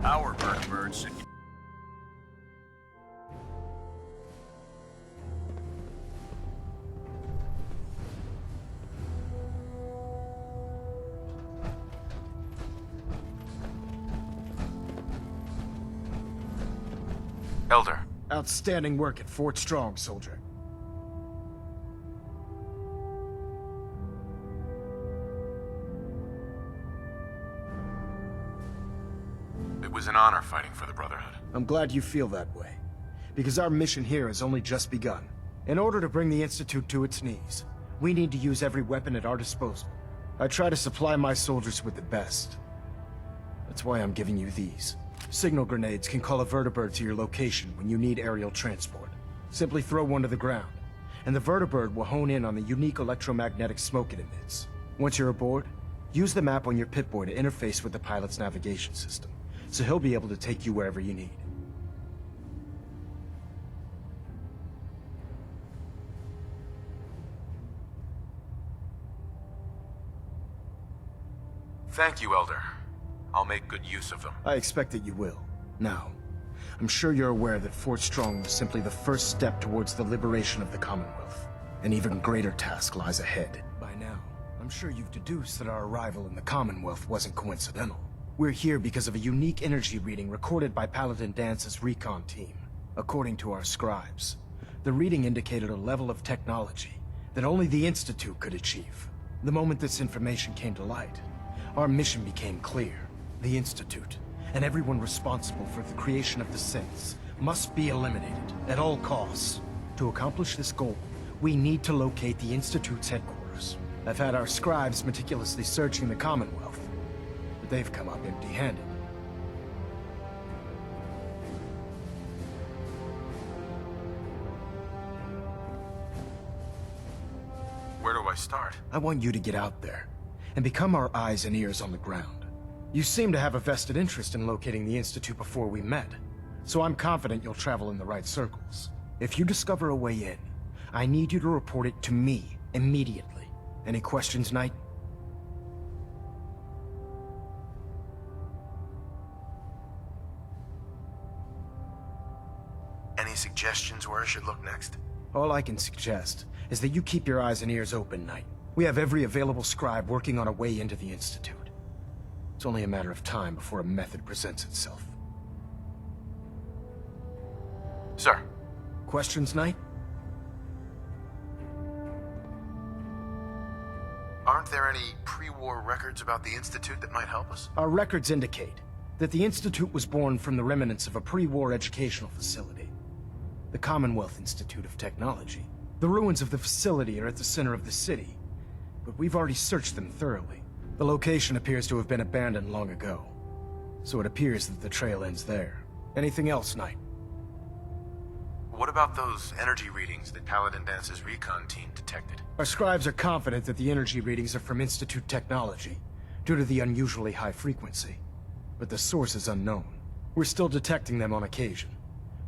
Our vertibirds. Elder. Outstanding work at Fort Strong, soldier. It was an honor fighting for the Brotherhood. I'm glad you feel that way, because our mission here has only just begun. In order to bring the Institute to its knees, we need to use every weapon at our disposal. I try to supply my soldiers with the best. That's why I'm giving you these. Signal grenades can call a vertibird to your location when you need aerial transport. Simply throw one to the ground, and the vertibird will hone in on the unique electromagnetic smoke it emits. Once you're aboard, use the map on your Pip-Boy to interface with the pilot's navigation system, so he'll be able to take you wherever you need. Thank you, Elder. I'll make good use of them. I expect that you will. Now, I'm sure you're aware that Fort Strong was simply the first step towards the liberation of the Commonwealth. An even greater task lies ahead. By now, I'm sure you've deduced that our arrival in the Commonwealth wasn't coincidental. We're here because of a unique energy reading recorded by Paladin Dance's recon team. According to our scribes, the reading indicated a level of technology that only the Institute could achieve. The moment this information came to light, our mission became clear. The Institute, and everyone responsible for the creation of the Synths, must be eliminated at all costs. To accomplish this goal, we need to locate the Institute's headquarters. I've had our scribes meticulously searching the Commonwealth, but they've come up empty-handed. Where do I start? I want you to get out there and become our eyes and ears on the ground. You seem to have a vested interest in locating the Institute before we met, so I'm confident you'll travel in the right circles. If you discover a way in, I need you to report it to me immediately. Any questions, Knight? Any suggestions where I should look next? All I can suggest is that you keep your eyes and ears open, Knight. We have every available scribe working on a way into the Institute. It's only a matter of time before a method presents itself. Sir. Questions, Knight? Aren't there any pre-war records about the Institute that might help us? Our records indicate that the Institute was born from the remnants of a pre-war educational facility, the Commonwealth Institute of Technology. The ruins of the facility are at the center of the city, but we've already searched them thoroughly. The location appears to have been abandoned long ago, so it appears that the trail ends there. Anything else, Knight? What about those energy readings that Paladin Dance's recon team detected? Our scribes are confident that the energy readings are from Institute technology, due to the unusually high frequency. But the source is unknown. We're still detecting them on occasion,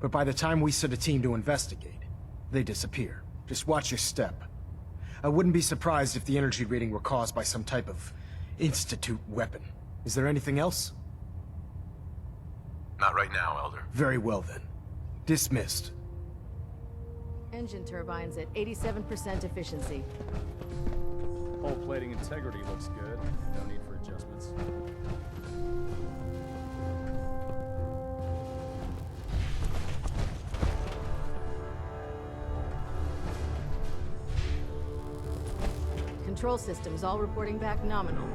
but by the time we send a team to investigate, they disappear. Just watch your step. I wouldn't be surprised if the energy reading were caused by some type of Institute weapon. Is there anything else? Not right now, Elder. Very well then. Dismissed. Engine turbines at 87% efficiency. Hull plating integrity looks good. No need for adjustments. Control systems all reporting back nominal.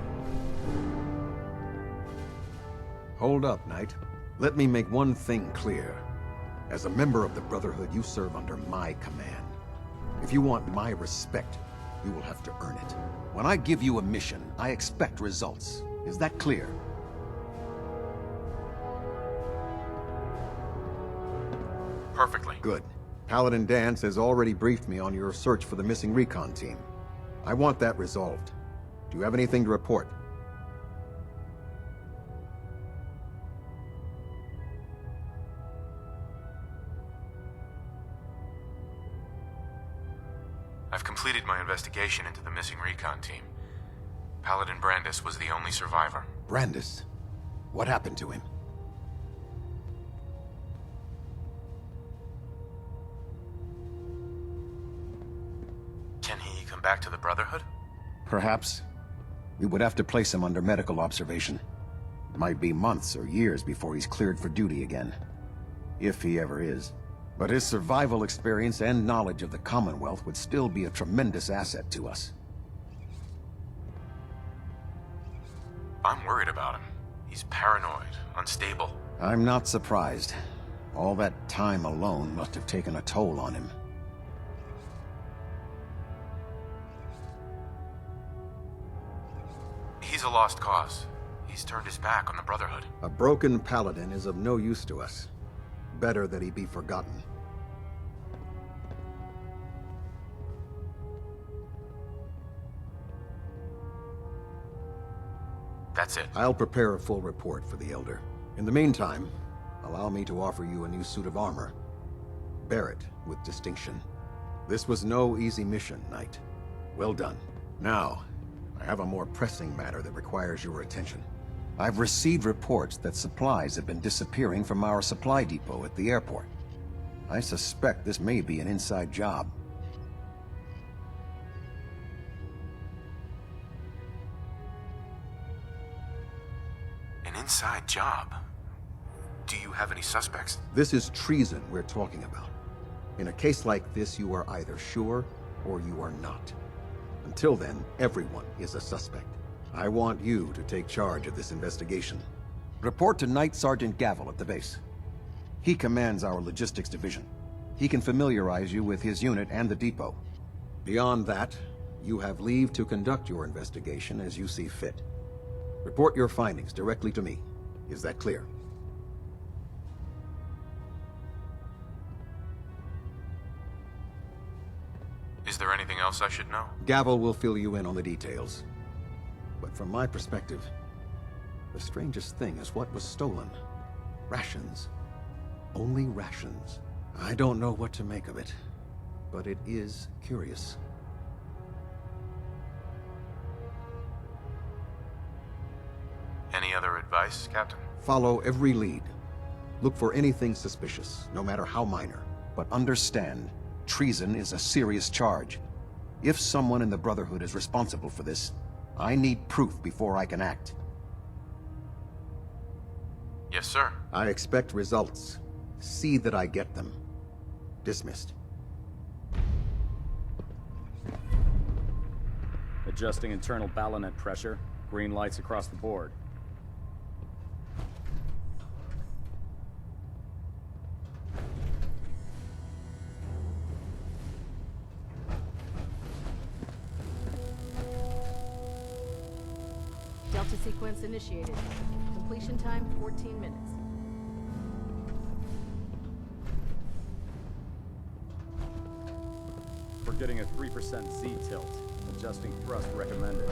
Hold up, Knight. Let me make one thing clear. As a member of the Brotherhood, you serve under my command. If you want my respect, you will have to earn it. When I give you a mission, I expect results. Is that clear? Perfectly. Good. Paladin Dance has already briefed me on your search for the missing recon team. I want that resolved. Do you have anything to report? I've completed my investigation into the missing recon team. Paladin Brandis was the only survivor. Brandis? What happened to him? Can he come back to the Brotherhood? Perhaps. We would have to place him under medical observation. It might be months or years before he's cleared for duty again. If he ever is. But his survival experience and knowledge of the Commonwealth would still be a tremendous asset to us. I'm worried about him. He's paranoid, unstable. I'm not surprised. All that time alone must have taken a toll on him. He's a lost cause. He's turned his back on the Brotherhood. A broken paladin is of no use to us. Better that he be forgotten. That's it. I'll prepare a full report for the Elder. In the meantime, allow me to offer you a new suit of armor. Bear it with distinction. This was no easy mission, Knight. Well done. Now, I have a more pressing matter that requires your attention. I've received reports that supplies have been disappearing from our supply depot at the airport. I suspect this may be an inside job. An inside job? Do you have any suspects? This is treason we're talking about. In a case like this, you are either sure or you are not. Until then, everyone is a suspect. I want you to take charge of this investigation. Report to Knight Sergeant Gavel at the base. He commands our logistics division. He can familiarize you with his unit and the depot. Beyond that, you have leave to conduct your investigation as you see fit. Report your findings directly to me. Is that clear? Is there anything else I should know? Gavel will fill you in on the details. But from my perspective, the strangest thing is what was stolen. Rations. Only rations. I don't know what to make of it, but it is curious. Any other advice, Captain? Follow every lead. Look for anything suspicious, no matter how minor. But understand, treason is a serious charge. If someone in the Brotherhood is responsible for this, I need proof before I can act. Yes, sir. I expect results. See that I get them. Dismissed. Adjusting internal ballonet pressure. Green lights across the board. Delta sequence initiated. Completion time 14 minutes. We're getting a 3% Z tilt. Adjusting thrust recommended.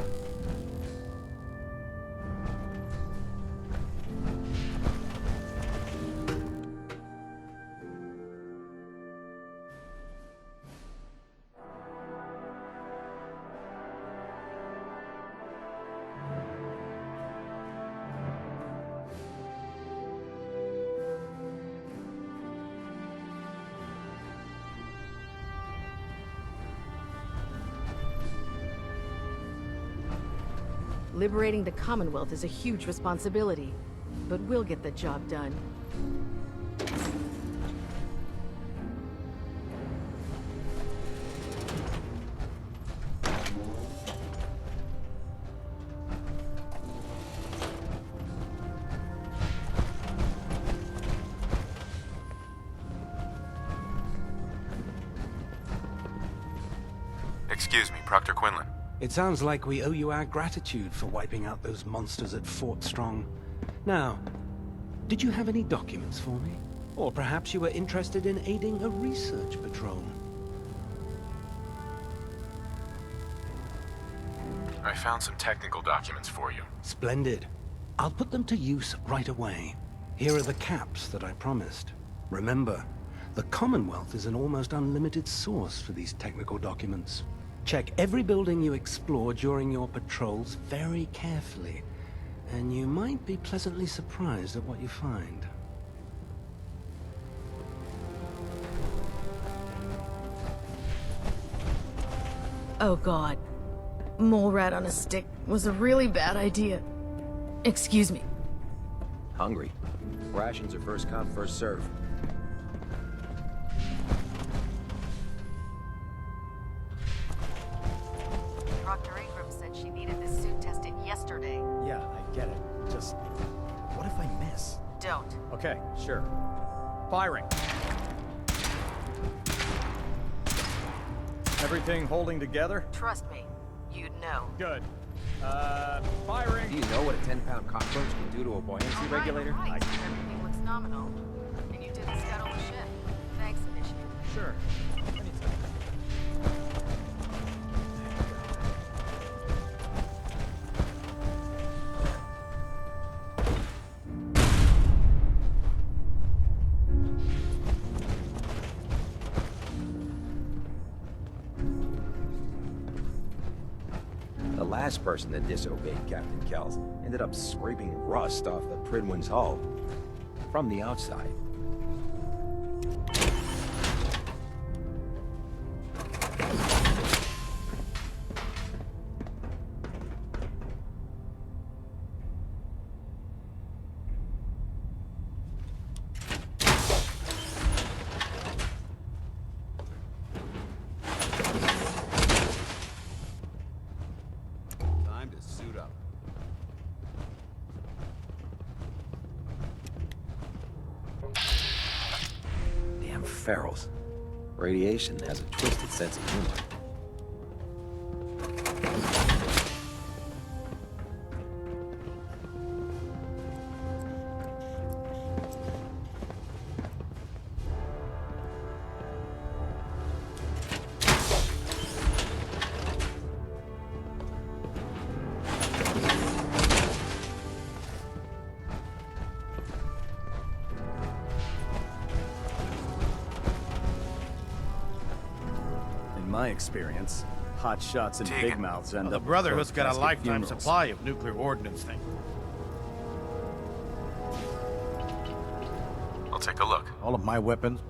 Liberating the Commonwealth is a huge responsibility, but we'll get the job done. Excuse me, Proctor Quinlan. It sounds like we owe you our gratitude for wiping out those monsters at Fort Strong. Now, did you have any documents for me? Or perhaps you were interested in aiding a research patrol? I found some technical documents for you. Splendid. I'll put them to use right away. Here are the caps that I promised. Remember, the Commonwealth is an almost unlimited source for these technical documents. Check every building you explore during your patrols very carefully, and you might be pleasantly surprised at what you find. Oh god. Mole rat on a stick was a really bad idea. Excuse me. Hungry. Rations are first come, first serve. Dr. Ingram said she needed this suit tested yesterday. Yeah, I get it. Just, what if I miss? Don't. Okay, sure. Firing. Everything holding together? Trust me, you'd know. Good. Firing. Do you know what a 10-pound cockroach can do to a buoyancy regulator? Right. Everything looks nominal. And you didn't scuttle the ship. Thanks, Initiative. Sure. Anytime. The last person that disobeyed Captain Kells ended up scraping rust off the Pridwin's hull from the outside. Time to suit up. Damn ferals. Radiation has a twisted sense of humor. In my experience, hot shots and big mouths end The up... Brotherhood's got a casket lifetime funerals. supply of nuclear ordnance thing. I'll take a look. All of my weapons.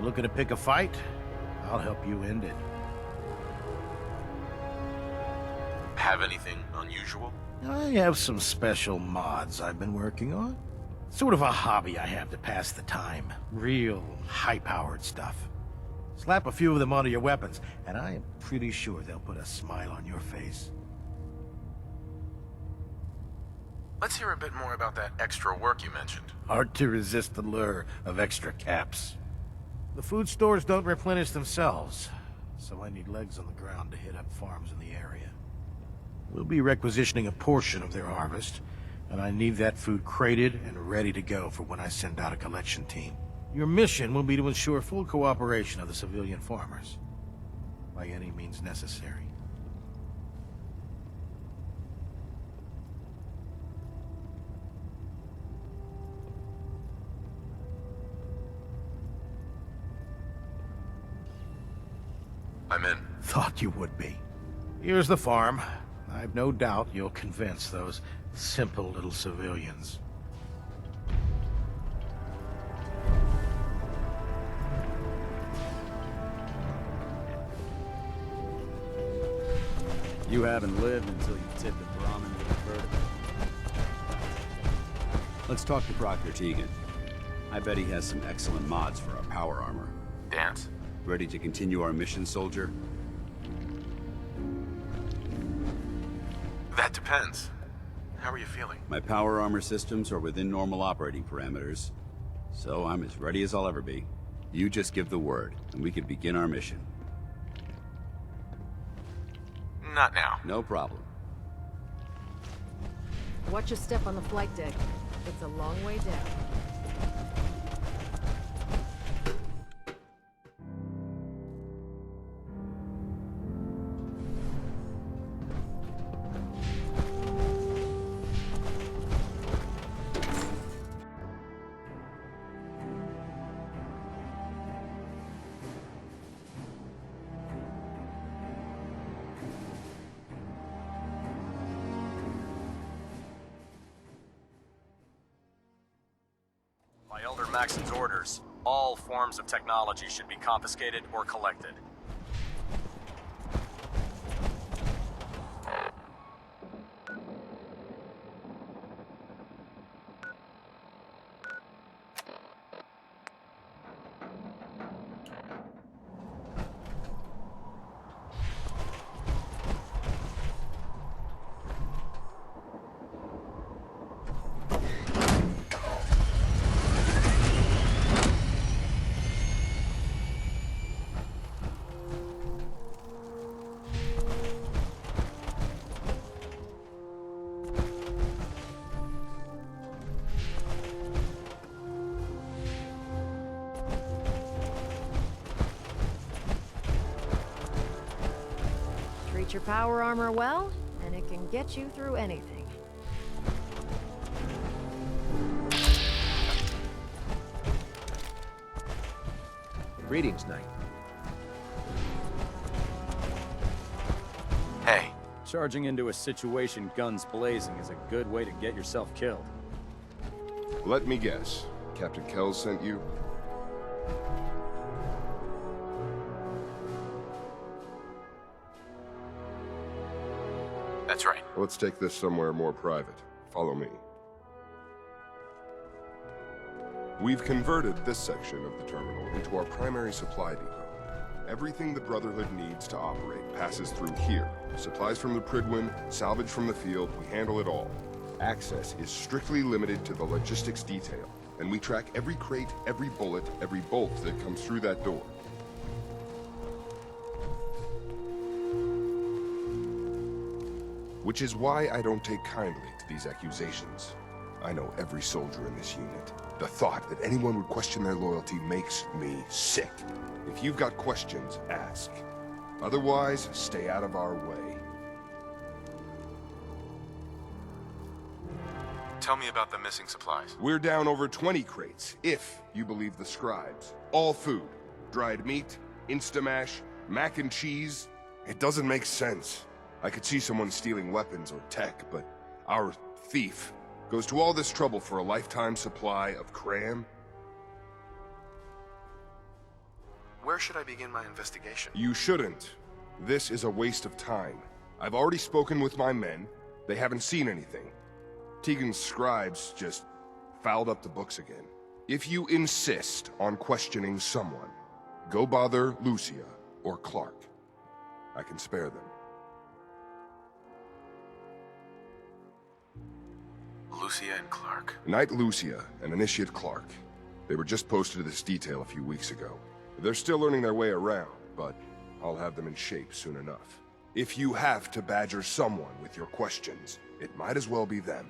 You're looking to pick a fight? I'll help you end it. Have anything unusual? I have some special mods I've been working on. Sort of a hobby I have to pass the time. Real high-powered stuff. Slap a few of them onto your weapons, and I am pretty sure they'll put a smile on your face. Let's hear a bit more about that extra work you mentioned. Hard to resist the lure of extra caps. The food stores don't replenish themselves, so I need legs on the ground to hit up farms in the area. We'll be requisitioning a portion of their harvest, and I need that food crated and ready to go for when I send out a collection team. Your mission will be to ensure full cooperation of the civilian farmers, by any means necessary. I'm in. Thought you would be. Here's the farm. I've no doubt you'll convince those simple little civilians. You haven't lived until you tipped a Brahmin with a verdict. Let's talk to Proctor Tegan. I bet he has some excellent mods for our power armor. Dance? Ready to continue our mission, soldier? That depends. How are you feeling? My power armor systems are within normal operating parameters, so I'm as ready as I'll ever be. You just give the word, and we can begin our mission. Not now. No problem. Watch your step on the flight deck. It's a long way down. By Elder Maxon's orders, all forms of technology should be confiscated or collected. Treat your power armor well, and it can get you through anything. Greetings, Knight. Hey. Charging into a situation guns blazing is a good way to get yourself killed. Let me guess. Captain Kells sent you? That's right. Let's take this somewhere more private. Follow me. We've converted this section of the terminal into our primary supply depot. Everything the Brotherhood needs to operate passes through here. Supplies from the Pridwin, salvage from the field, we handle it all. Access is strictly limited to the logistics detail, and we track every crate, every bullet, every bolt that comes through that door. Which is why I don't take kindly to these accusations. I know every soldier in this unit. The thought that anyone would question their loyalty makes me sick. If you've got questions, ask. Otherwise, stay out of our way. Tell me about the missing supplies. We're down over 20 crates, if you believe the scribes. All food. Dried meat, Instamash, mac and cheese. It doesn't make sense. I could see someone stealing weapons or tech, but our thief goes to all this trouble for a lifetime supply of cram? Where should I begin my investigation? You shouldn't. This is a waste of time. I've already spoken with my men. They haven't seen anything. Tegan's scribes just fouled up the books again. If you insist on questioning someone, go bother Lucia or Clark. I can spare them. Lucia and Clark. Knight Lucia and Initiate Clark. They were just posted to this detail a few weeks ago. They're still learning their way around, but I'll have them in shape soon enough. If you have to badger someone with your questions, it might as well be them.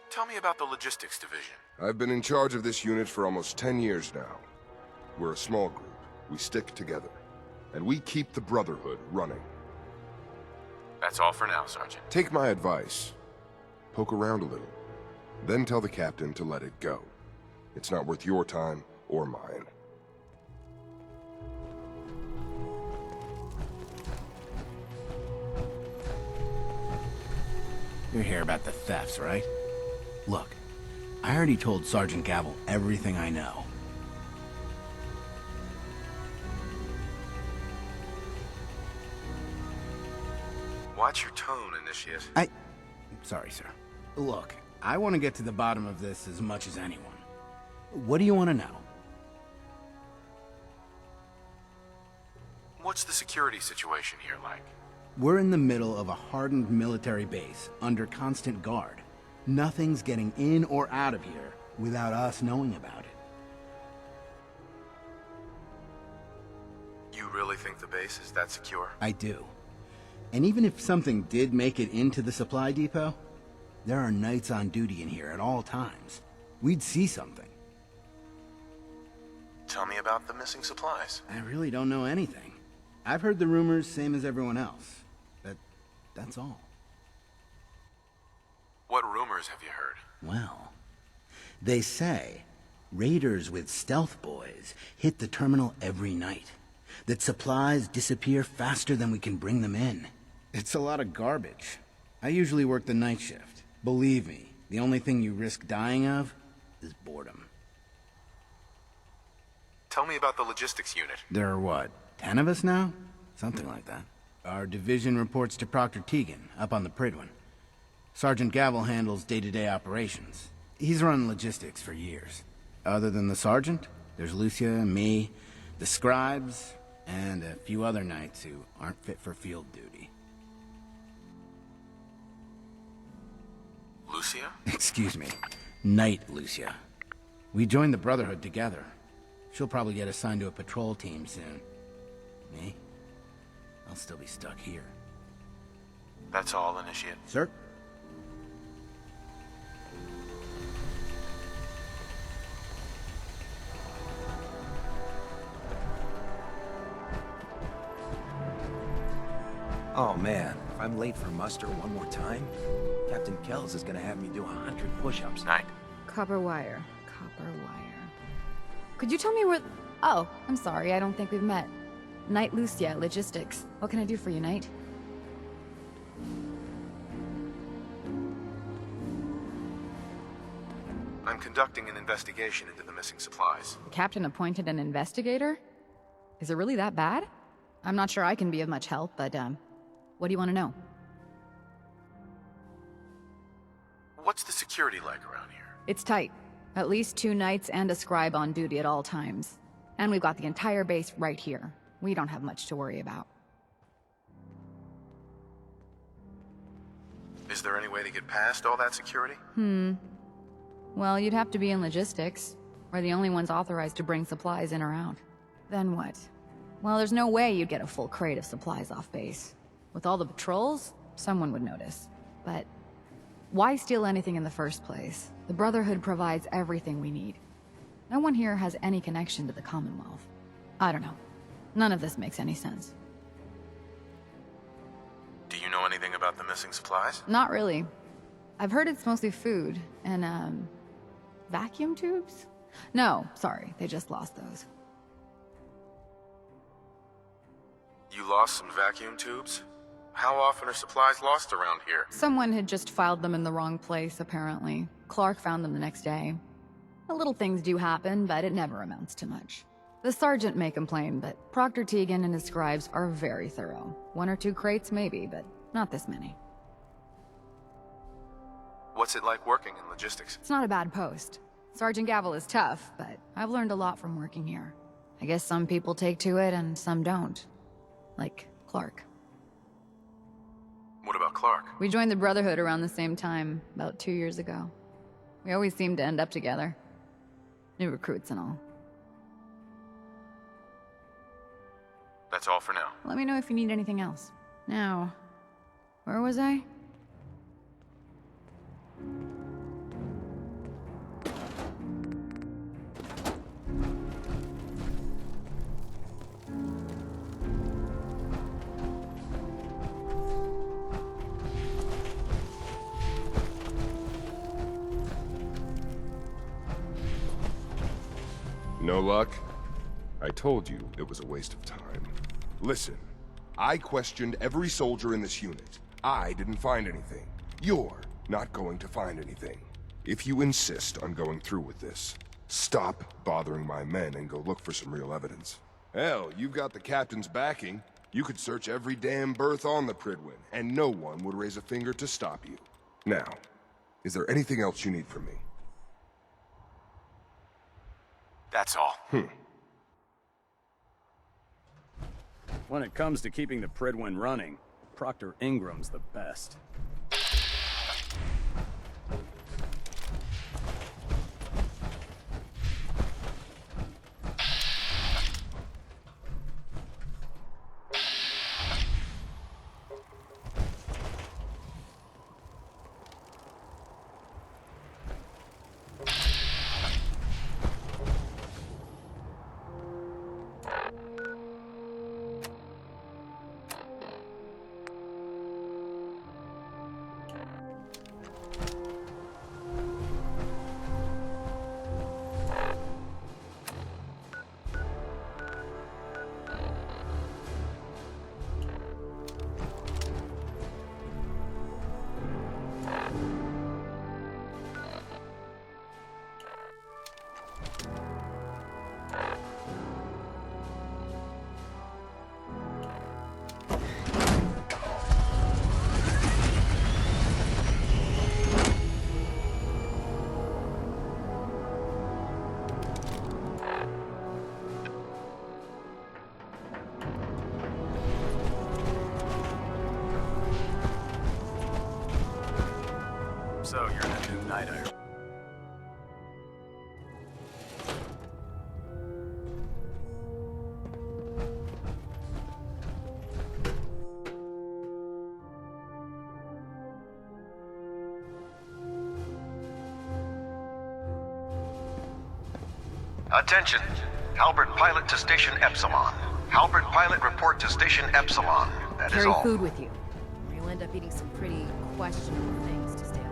Tell me about the logistics division. I've been in charge of this unit for almost 10 years now. We're a small group. We stick together. And we keep the Brotherhood running. That's all for now, Sergeant. Take my advice. Poke around a little. Then tell the captain to let it go. It's not worth your time or mine. You're here about the thefts, right? Look, I already told Sergeant Gavel everything I know. Watch your tone, Initiate. Sorry, sir. Look, I want to get to the bottom of this as much as anyone. What do you want to know? What's the security situation here like? We're in the middle of a hardened military base, under constant guard. Nothing's getting in or out of here without us knowing about it. You really think the base is that secure? I do. And even if something did make it into the supply depot, there are knights on duty in here at all times. We'd see something. Tell me about the missing supplies. I really don't know anything. I've heard the rumors, same as everyone else. That's all. What rumors have you heard? Well, they say raiders with stealth boys hit the terminal every night. That supplies disappear faster than we can bring them in. It's a lot of garbage. I usually work the night shift. Believe me, the only thing you risk dying of is boredom. Tell me about the logistics unit. There are what, 10 of us now? Something like that. Our division reports to Proctor Tegan, up on the Pridwin. Sergeant Gavel handles day-to-day operations. He's run logistics for years. Other than the sergeant, there's Lucia, me, the scribes, and a few other knights who aren't fit for field duty. Lucia? Excuse me. Knight Lucia. We joined the Brotherhood together. She'll probably get assigned to a patrol team soon. Me? I'll still be stuck here. That's all, Initiate. Sir? Oh man, if I'm late for muster one more time, Captain Kells is gonna have me do 100 push-ups. Night. Copper wire. Copper wire. Could you tell me where... Oh, I'm sorry, I don't think we've met. Knight Lucia, Logistics. What can I do for you, Knight? I'm conducting an investigation into the missing supplies. The captain appointed an investigator? Is it really that bad? I'm not sure I can be of much help, but, what do you want to know? What's the security like around here? It's tight. At least 2 knights and a scribe on duty at all times. And we've got the entire base right here. We don't have much to worry about. Is there any way to get past all that security? Well, you'd have to be in logistics. We're the only ones authorized to bring supplies in or out. Then what? Well, there's no way you'd get a full crate of supplies off base. With all the patrols, someone would notice. But why steal anything in the first place? The Brotherhood provides everything we need. No one here has any connection to the Commonwealth. I don't know. None of this makes any sense. Do you know anything about the missing supplies? Not really. I've heard it's mostly food and, vacuum tubes? No, sorry, they just lost those. You lost some vacuum tubes? How often are supplies lost around here? Someone had just filed them in the wrong place, apparently. Clark found them the next day. Little things do happen, but it never amounts to much. The sergeant may complain, but Proctor Tegan and his scribes are very thorough. 1 or 2 crates maybe, but not this many. What's it like working in logistics? It's not a bad post. Sergeant Gavel is tough, but I've learned a lot from working here. I guess some people take to it and some don't. Like Clark. What about Clark? We joined the Brotherhood around the same time, about 2 years ago. We always seemed to end up together. New recruits and all. That's all for now. Let me know if you need anything else. Now, where was I? No luck? I told you it was a waste of time. Listen, I questioned every soldier in this unit. I didn't find anything. You're not going to find anything. If you insist on going through with this, stop bothering my men and go look for some real evidence. Hell, you've got the captain's backing. You could search every damn berth on the Pridwin, and no one would raise a finger to stop you. Now, is there anything else you need from me? That's all. When it comes to keeping the Pridwin running, Proctor Ingram's the best. So you're the new Night Owl. Attention. Halbert pilot to Station Epsilon. Halbert pilot report to Station Epsilon. That is all. Carry food with you, or you'll end up eating some pretty questionable things to stay alive.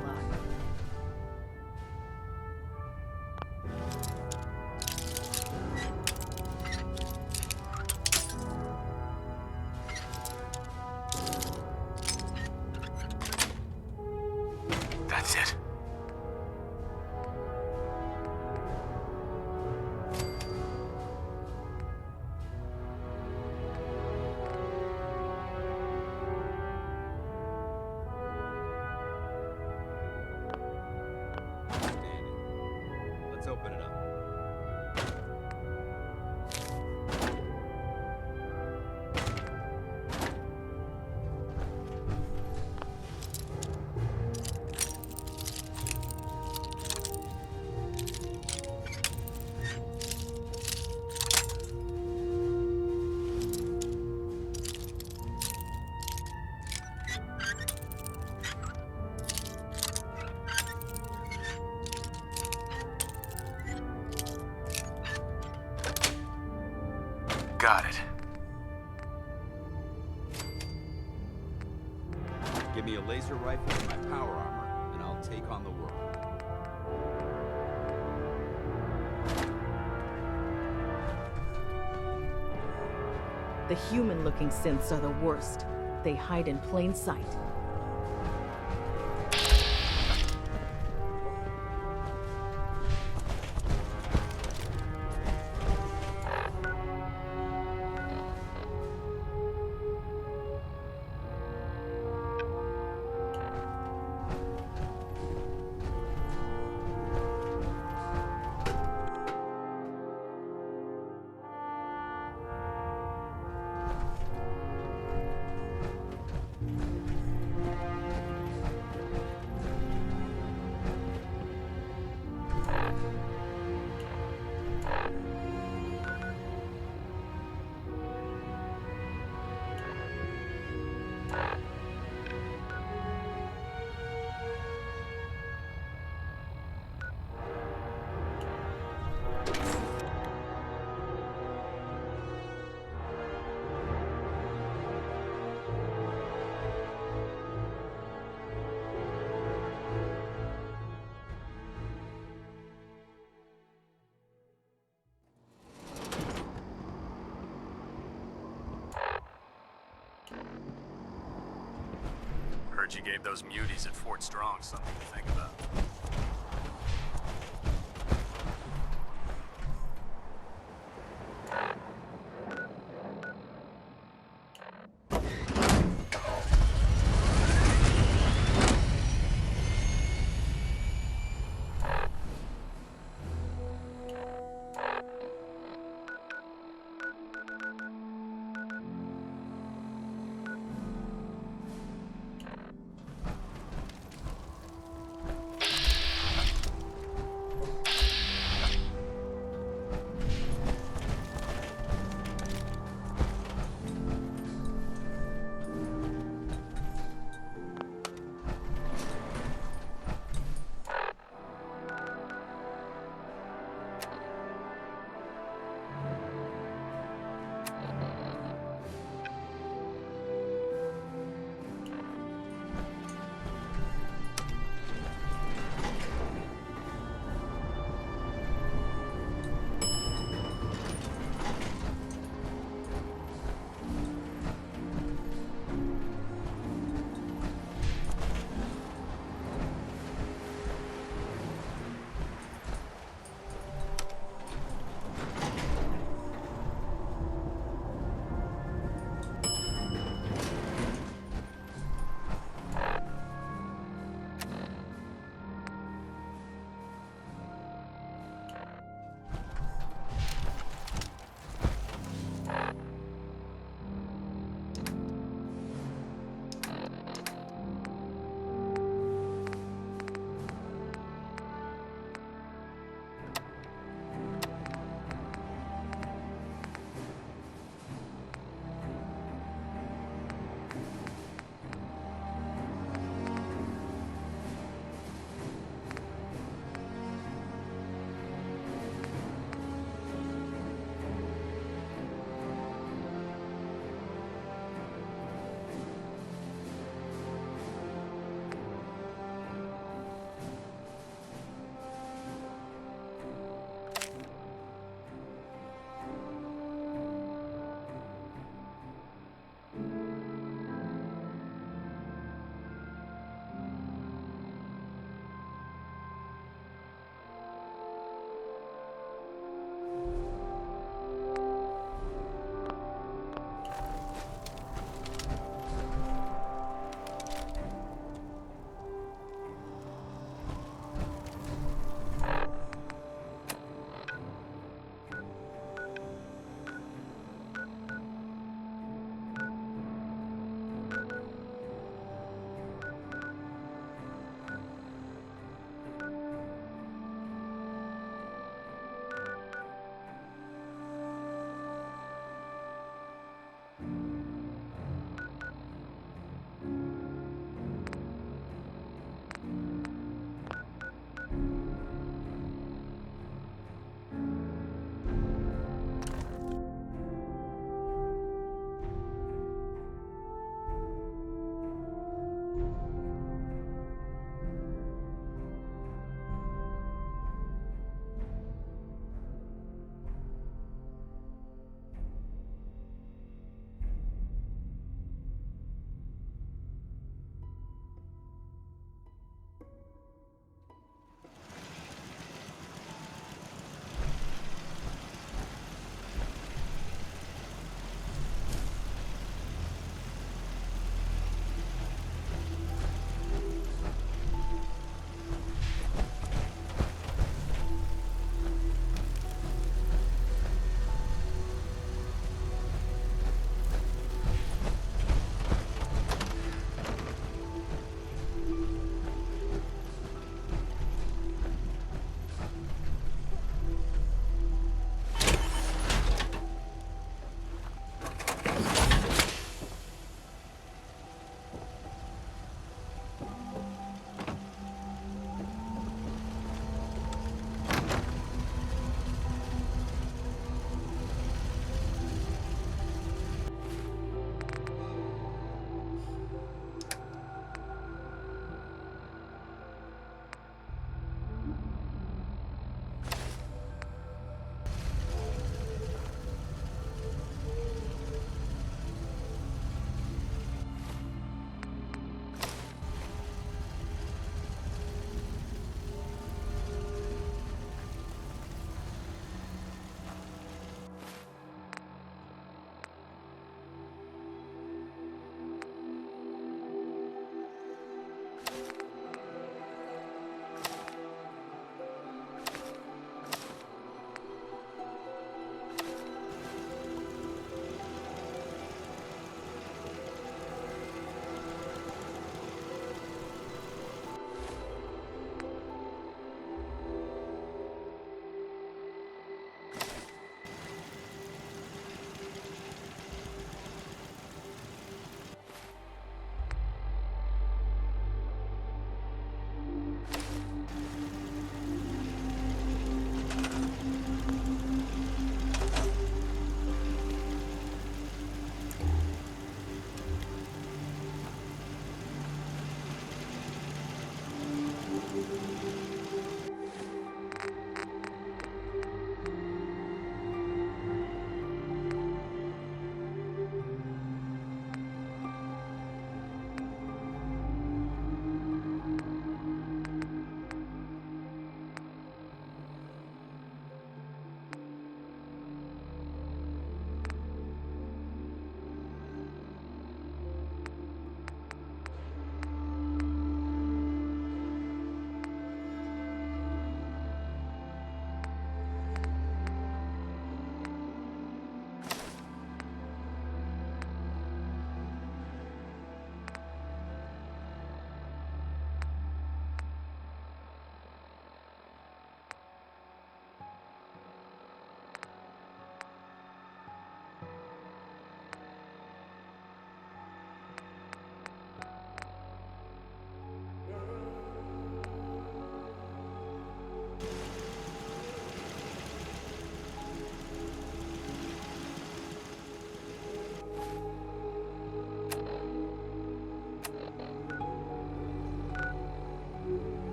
That's it. Let's open it up. Got it. Give me a laser rifle and my power armor, and I'll take on the world. The human-looking synths are the worst. They hide in plain sight. Heard you gave those muties at Fort Strong something to think about.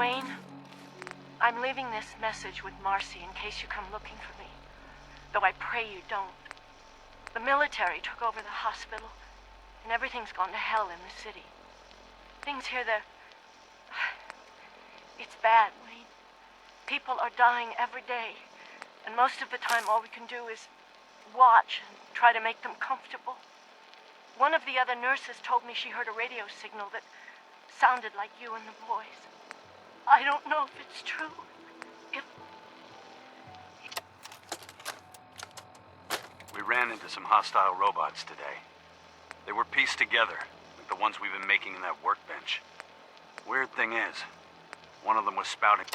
Wayne, I'm leaving this message with Marcy in case you come looking for me. Though I pray you don't. The military took over the hospital, and everything's gone to hell in the city. Things here, it's bad, Wayne. People are dying every day, and most of the time all we can do is watch and try to make them comfortable. One of the other nurses told me she heard a radio signal that sounded like you and the boys. I don't know if it's true. We ran into some hostile robots today. They were pieced together, like the ones we've been making in that workbench. Weird thing is, one of them was spouting.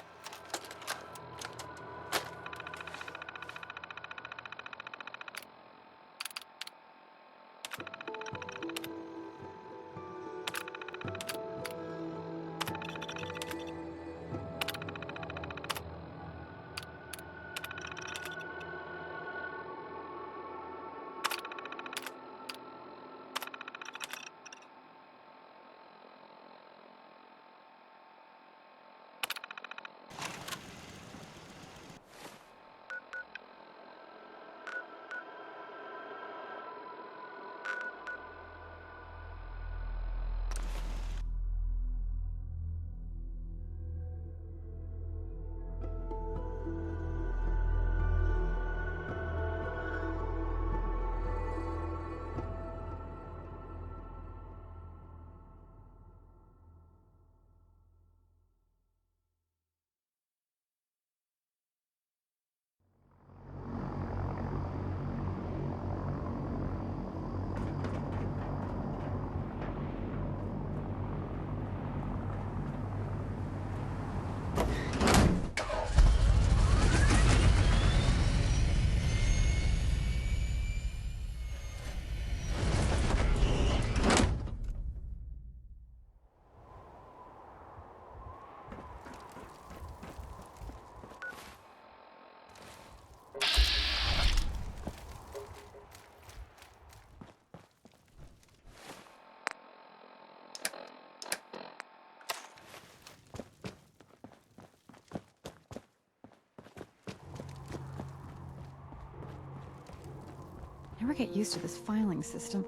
Never get used to this filing system.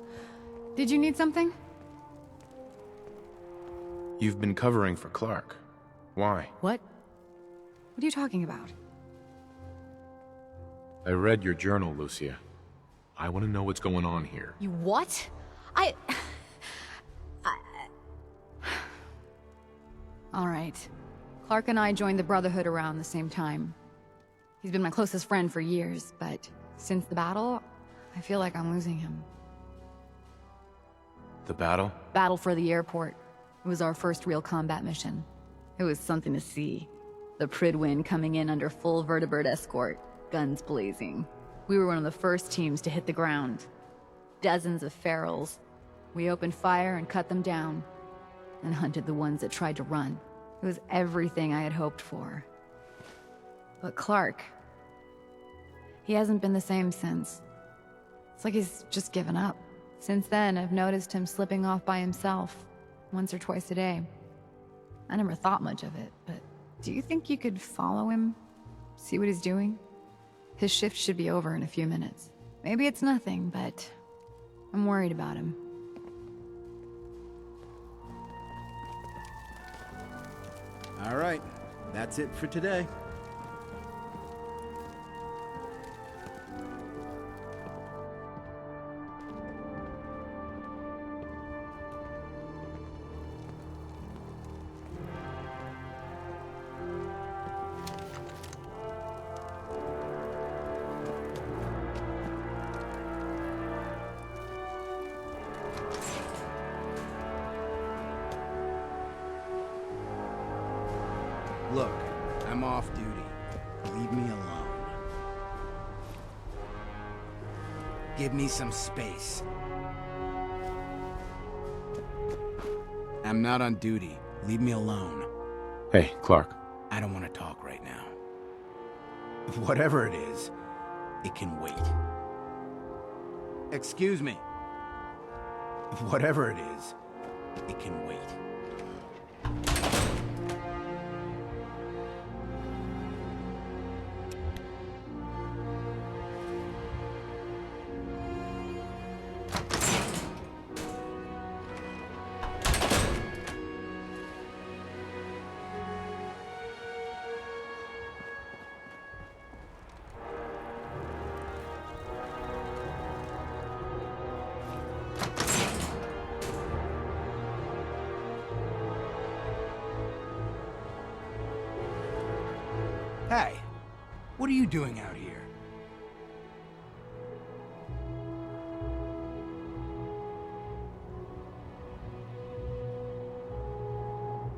Did you need something? You've been covering for Clark. Why? What? What are you talking about? I read your journal, Lucia. I want to know what's going on here. You what? All right. Clark and I joined the Brotherhood around the same time. He's been my closest friend for years, but since the battle, I feel like I'm losing him. The battle? Battle for the airport. It was our first real combat mission. It was something to see. The Pridwin coming in under full vertebrate escort, guns blazing. We were one of the first teams to hit the ground. Dozens of ferals. We opened fire and cut them down, and hunted the ones that tried to run. It was everything I had hoped for. But Clark, he hasn't been the same since. It's like he's just given up. Since then, I've noticed him slipping off by himself, once or twice a day. I never thought much of it, but do you think you could follow him? See what he's doing? His shift should be over in a few minutes. Maybe it's nothing, but I'm worried about him. All right, that's it for today. Look, I'm off duty. Leave me alone. Give me some space. I'm not on duty. Leave me alone. Hey, Clark. I don't want to talk right now. Whatever it is, it can wait. Excuse me. Whatever it is, it can wait. What are you doing out here?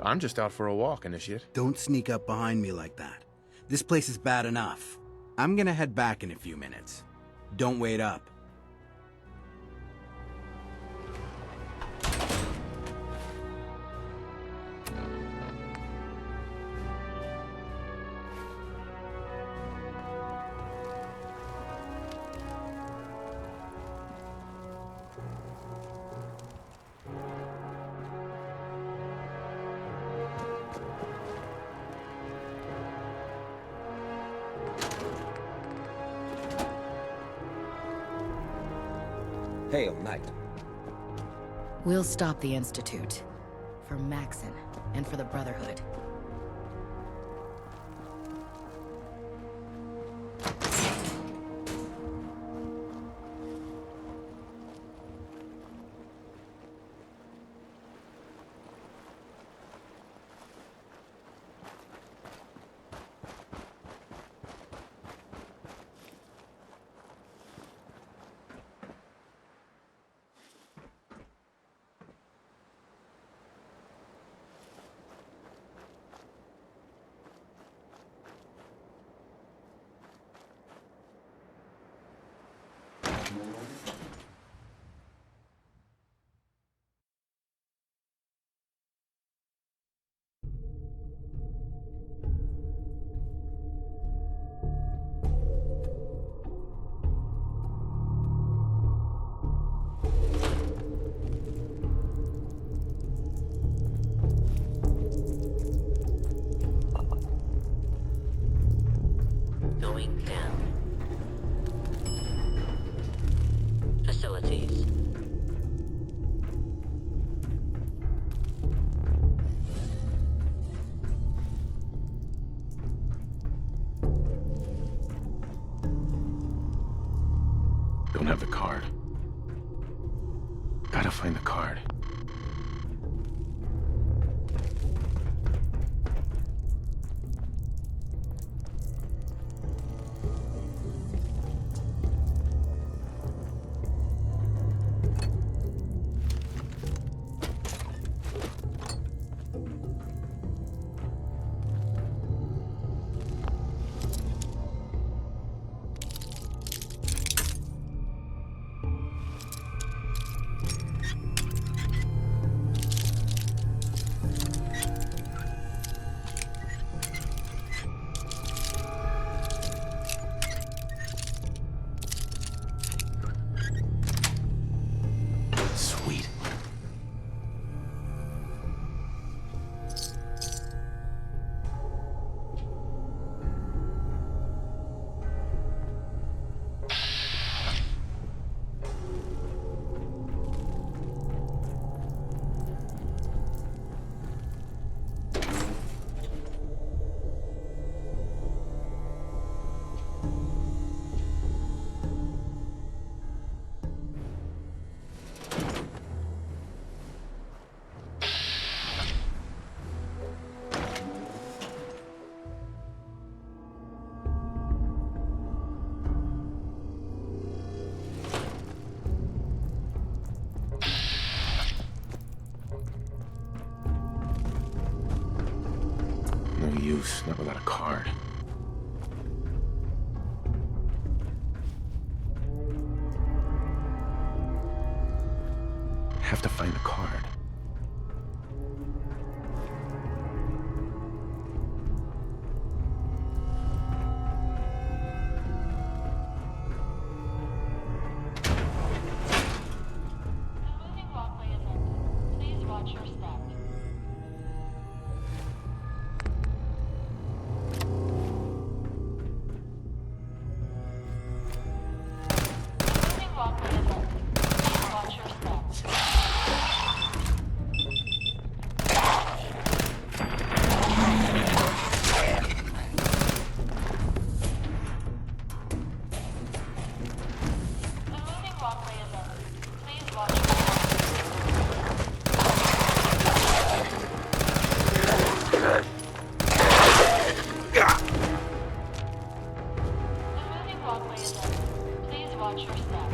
I'm just out for a walk, Initiate. Don't sneak up behind me like that. This place is bad enough. I'm gonna head back in a few minutes. Don't wait up. Hail, Knight. We'll stop the Institute. For Maxon, and for the Brotherhood. Going down. Facilities. Don't have the card. Gotta find the card. Sweet. No use, not without a card. Have to find the card. Please watch your step. Moving walkway ahead. Please watch your step. Moving walkway ahead. Please watch your step. walkway is ending. Please watch your step.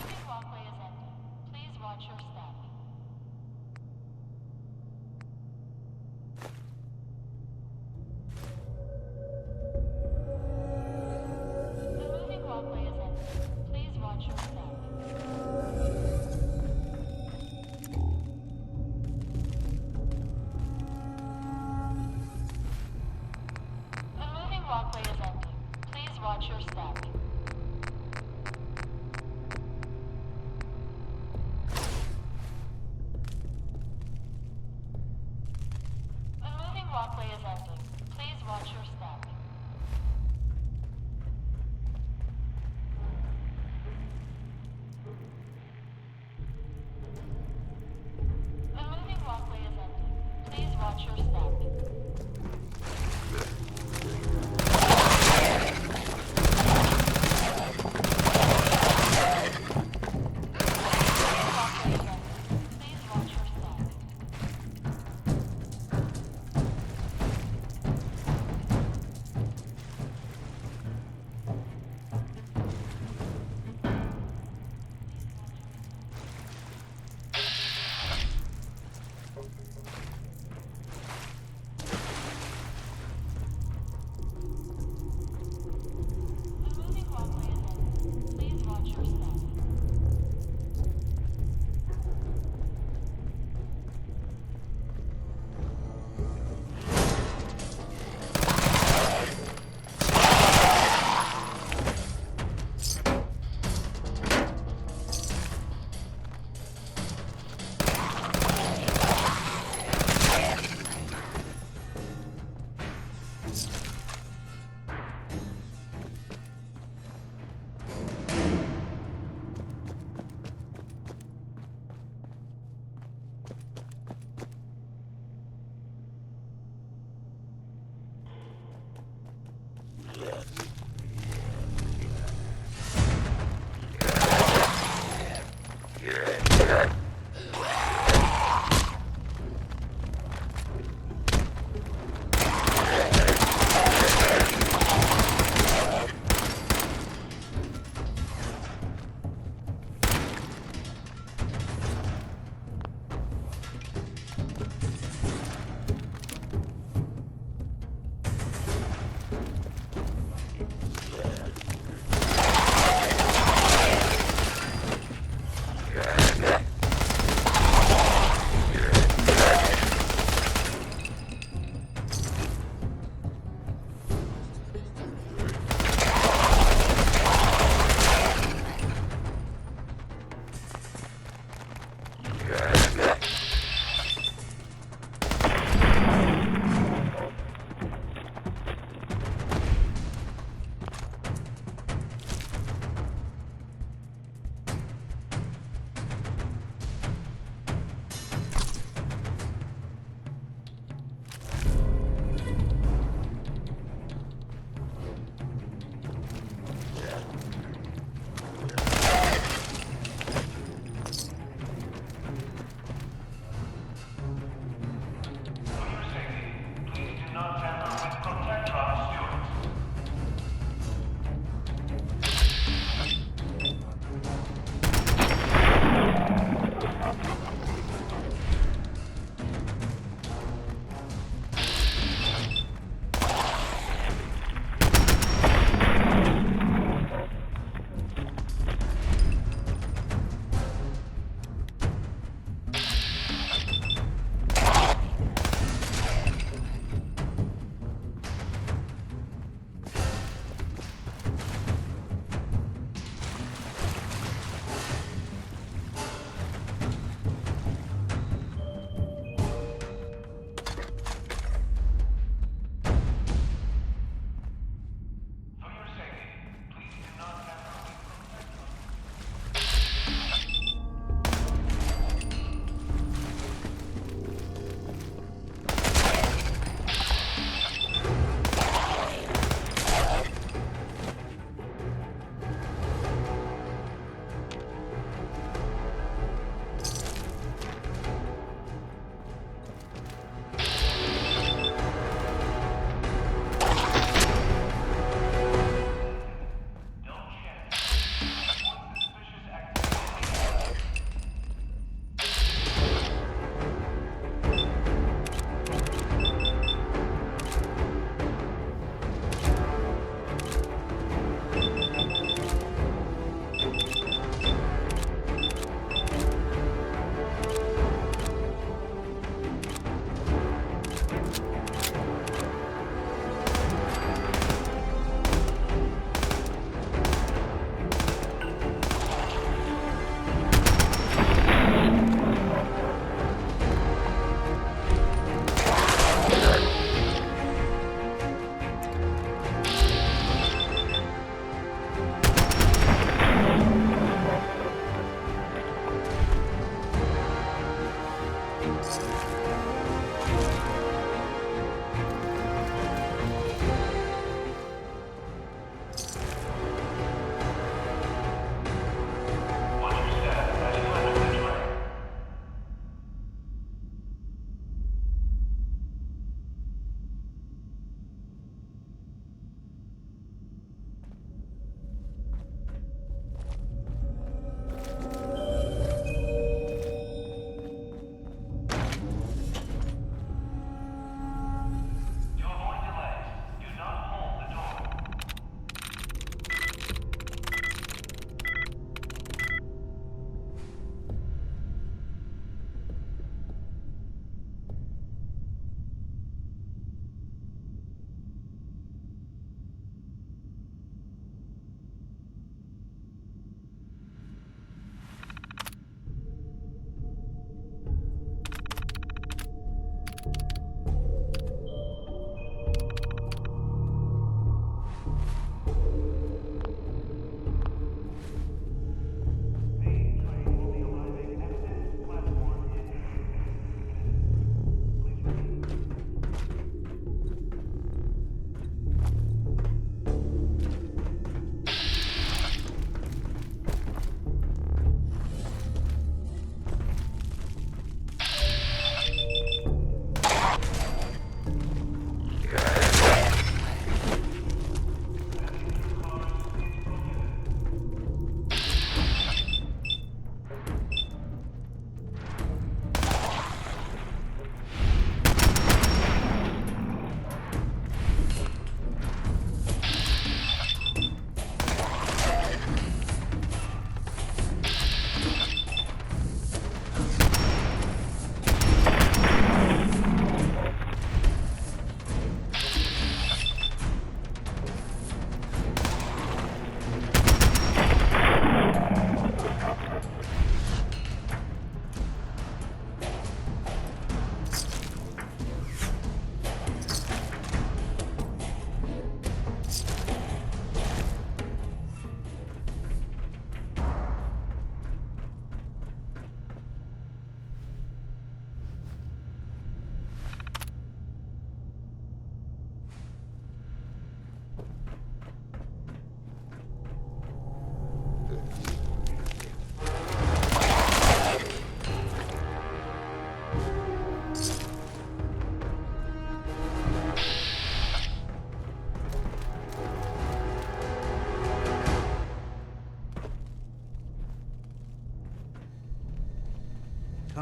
Moving walkway is ending. Please watch your step. The moving walkway is ending. Please watch your step. The moving walkway is ending. Please watch your step. The moving walkway is ending. Please watch your step. The moving walkway is ending. Please watch your step.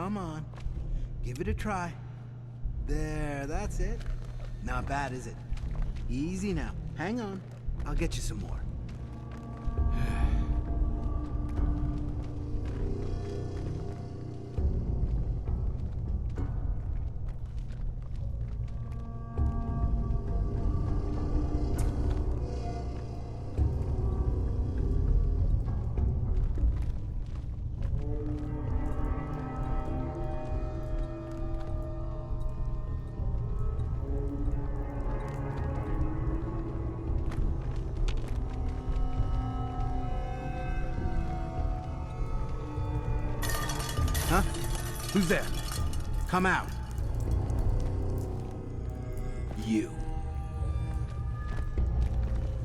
Come on. Give it a try. There, that's it. Not bad, is it? Easy now. Hang on. I'll get you some more. Huh? Who's there? Come out. You.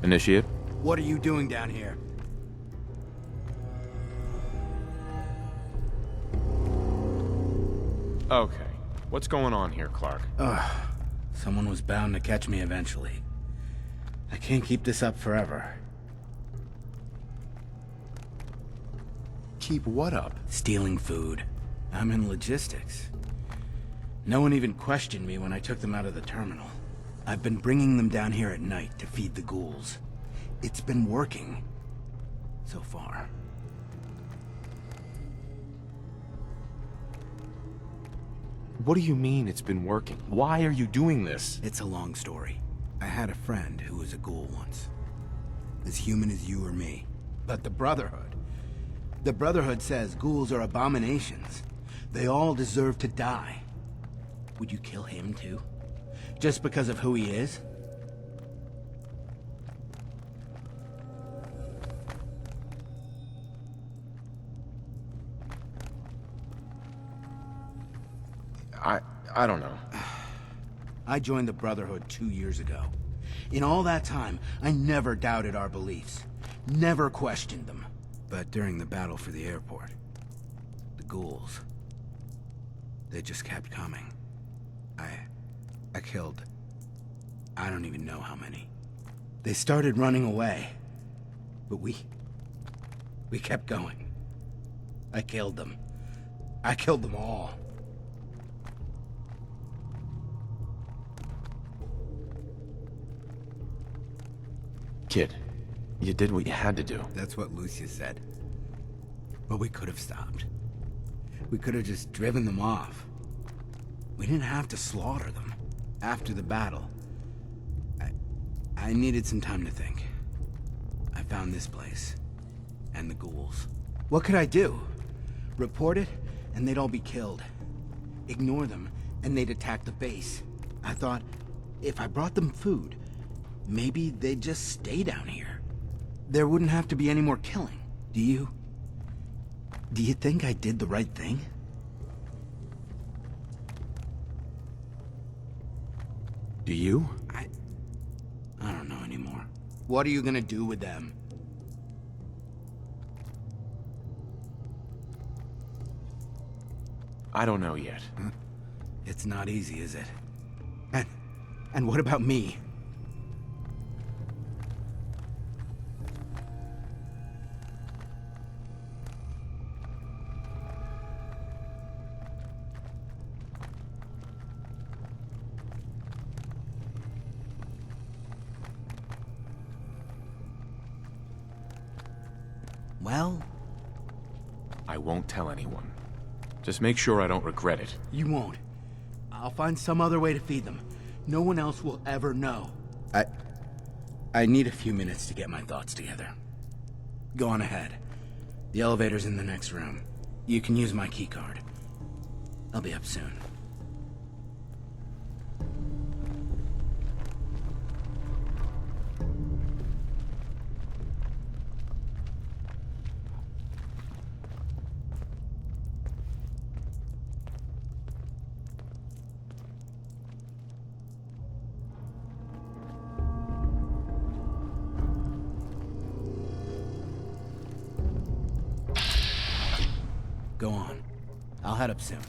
Initiate? What are you doing down here? Okay. What's going on here, Clark? Someone was bound to catch me eventually. I can't keep this up forever. Keep what up? Stealing food. I'm in logistics. No one even questioned me when I took them out of the terminal. I've been bringing them down here at night to feed the ghouls. It's been working. So far. What do you mean it's been working? Why are you doing this? It's a long story. I had a friend who was a ghoul once. As human as you or me. But the Brotherhood. The Brotherhood says ghouls are abominations. They all deserve to die. Would you kill him too? Just because of who he is? I don't know. I joined the Brotherhood 2 years ago. In all that time, I never doubted our beliefs. Never questioned them. But during the battle for the airport, the ghouls, they just kept coming. I killed, I don't even know how many. They started running away, but we kept going. I killed them. I killed them all. Kid, you did what you had to do. That's what Lucia said. But we could have stopped. We could have just driven them off. We didn't have to slaughter them. After the battle, I needed some time to think. I found this place. And the ghouls. What could I do? Report it, and they'd all be killed. Ignore them, and they'd attack the base. I thought, if I brought them food, maybe they'd just stay down here. There wouldn't have to be any more killing. Do you think I did the right thing? Do you? I don't know anymore. What are you gonna do with them? I don't know yet. It's not easy, is it? And what about me? Well, I won't tell anyone. Just make sure I don't regret it. you won't. I'll find some other way to feed them. No one else will ever know. I need a few minutes to get my thoughts together. Go on ahead. The elevator's in the next room. You can use my keycard. I'll be up soon. Go on. I'll head up soon.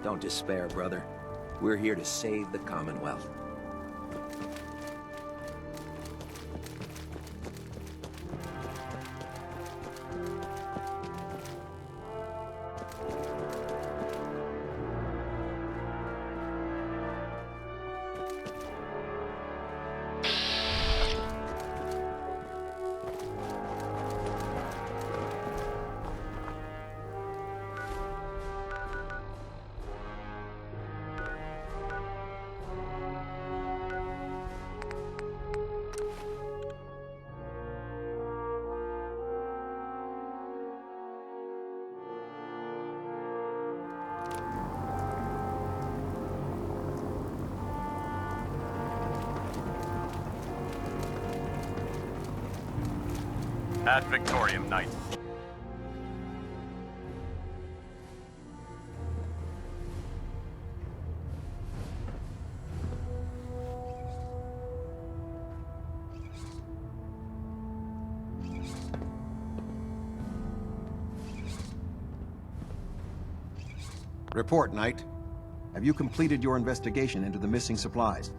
Don't despair, brother. We're here to save the Commonwealth. Ad Victoriam, Knight. Report, Knight. Have you completed your investigation into the missing supplies?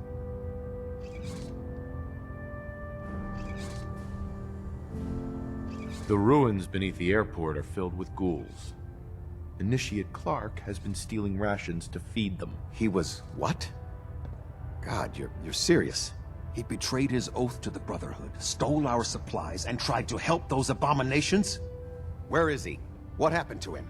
The ruins beneath the airport are filled with ghouls. Initiate Clark has been stealing rations to feed them. He was what? God, you're serious. He betrayed his oath to the Brotherhood, stole our supplies, and tried to help those abominations? Where is he? What happened to him?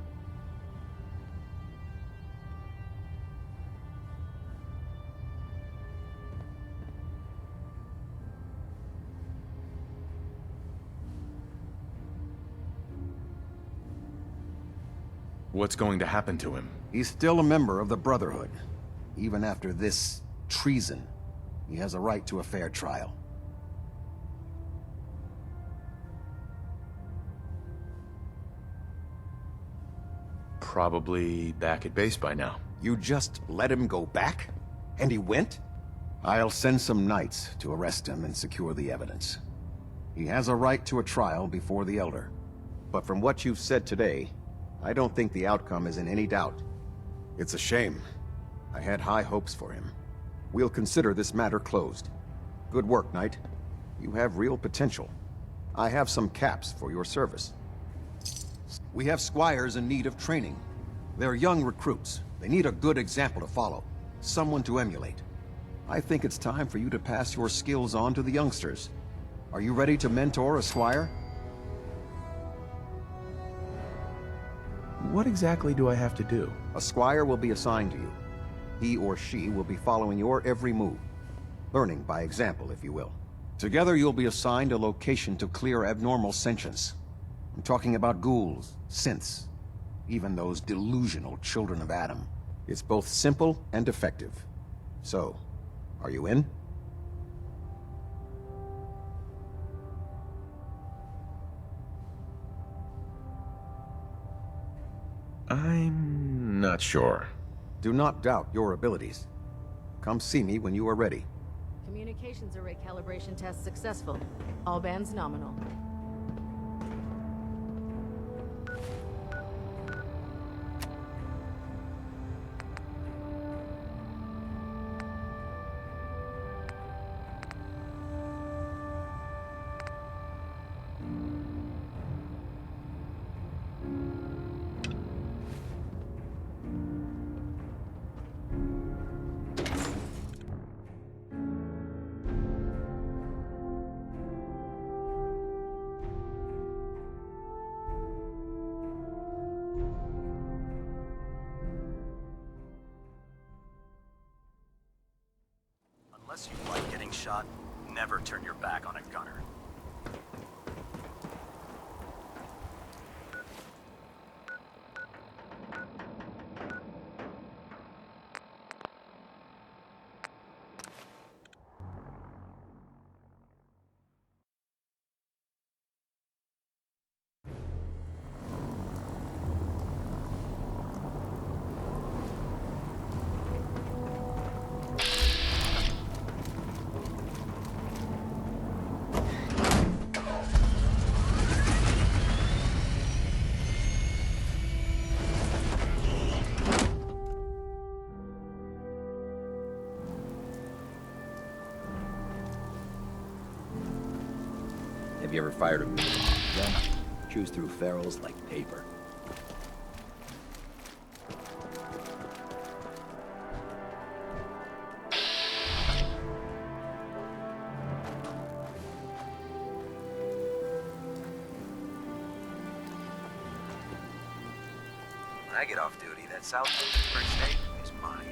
What's going to happen to him? He's still a member of the Brotherhood. Even after this treason, he has a right to a fair trial. Probably back at base by now. You just let him go back? And he went? I'll send some knights to arrest him and secure the evidence. He has a right to a trial before the Elder. But from what you've said today, I don't think the outcome is in any doubt. It's a shame. I had high hopes for him. We'll consider this matter closed. Good work, Knight. You have real potential. I have some caps for your service. We have squires in need of training. They're young recruits. They need a good example to follow. Someone to emulate. I think it's time for you to pass your skills on to the youngsters. Are you ready to mentor a squire? What exactly do I have to do? A squire will be assigned to you. He or she will be following your every move. Learning by example, if you will. Together you'll be assigned a location to clear abnormal sentience. I'm talking about ghouls, synths, even those delusional children of Adam. It's both simple and effective. So, are you in? I'm not sure. Do not doubt your abilities. Come see me when you are ready. Communications array calibration test successful. All bands nominal. Unless you like getting shot, never turn your back on a gunner. you ever fired a... Yeah. Chews through ferals like paper. When I get off duty, that South Pittsburgh state is mine.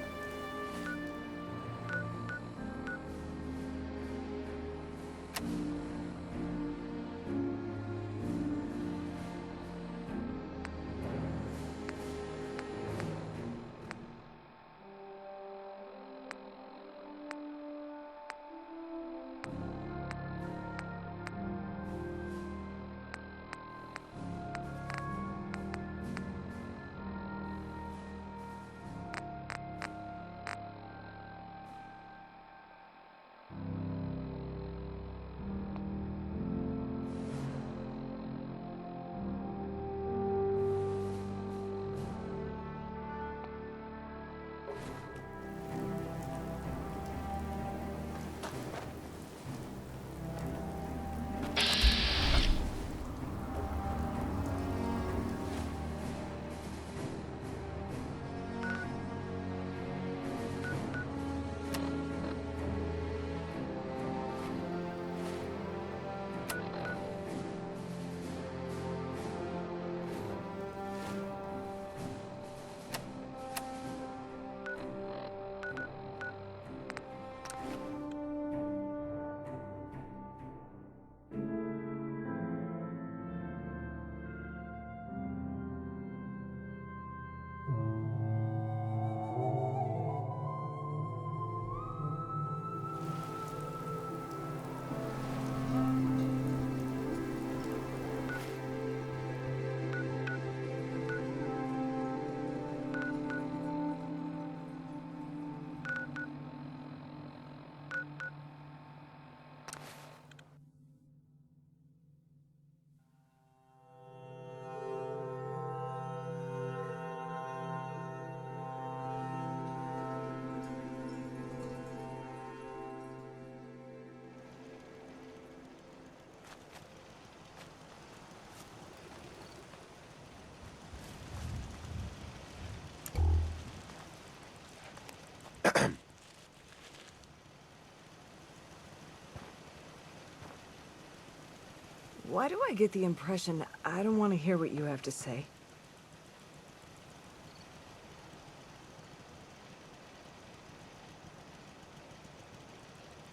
Why do I get the impression I don't want to hear what you have to say?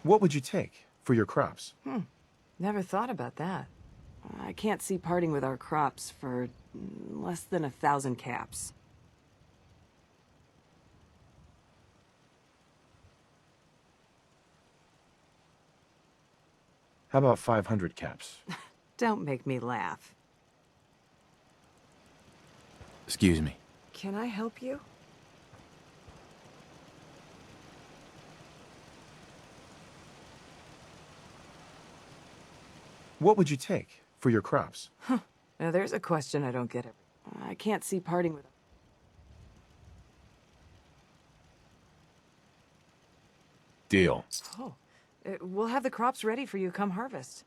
What would you take for your crops? Never thought about that. I can't see parting with our crops for less than 1,000 caps. How about 500 caps? Don't make me laugh. Excuse me. Can I help you? What would you take for your crops? Now there's a question I don't get. I can't see parting with... Deal. Oh, we'll have the crops ready for you come harvest.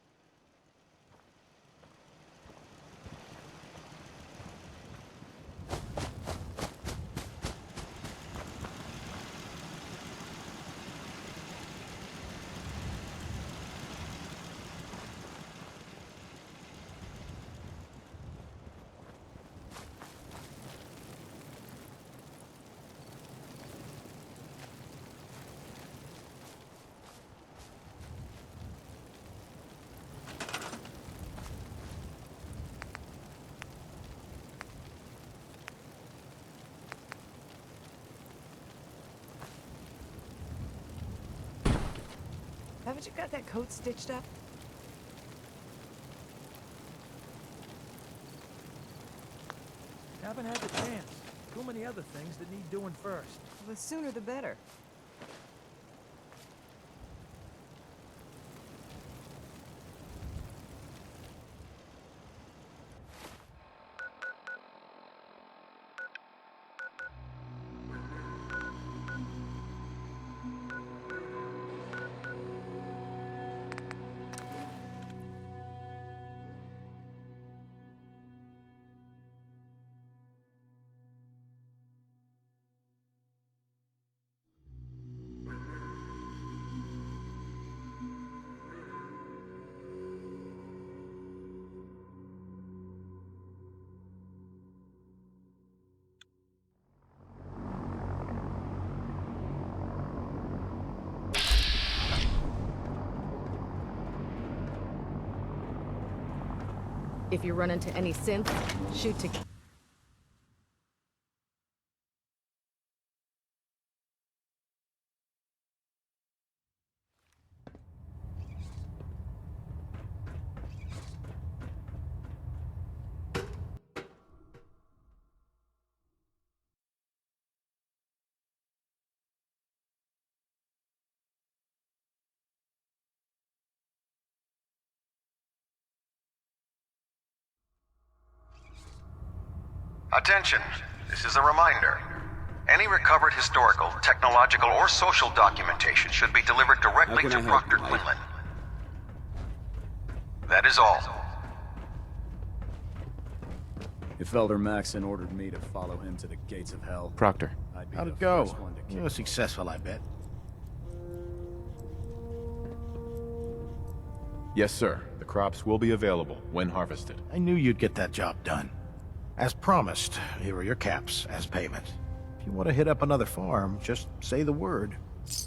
Haven't you got that coat stitched up? Haven't had the chance. Too many other things that need doing first. The sooner the better. If you run into any synths, shoot to... Attention, this is a reminder. Any recovered historical, technological, or social documentation should be delivered directly to Proctor Quinlan. That is all. If Elder Maxon ordered me to follow him to the gates of hell... Proctor, I'd be how'd the it go? first one to You were successful, I bet. Yes, sir. The crops will be available when harvested. I knew you'd get that job done. As promised, here are your caps as payment. If you want to hit up another farm, just say the word.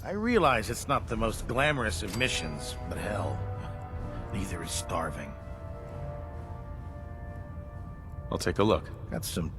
I realize it's not the most glamorous of missions, but hell, neither is starving. I'll take a look. Got some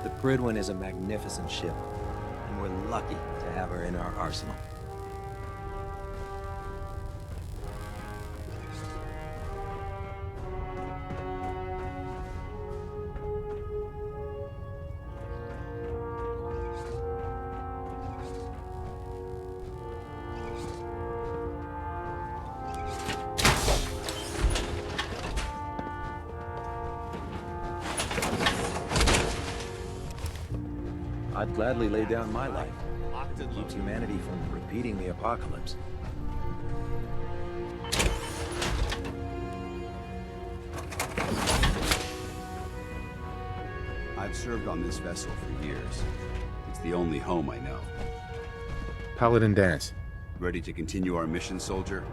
The Pridwin is a magnificent ship, and we're lucky to have her in our arsenal. I'd gladly lay down my life if it keeps humanity from repeating the apocalypse. I've served on this vessel for years. It's the only home I know. Paladin Dennis. Ready to continue our mission, soldier?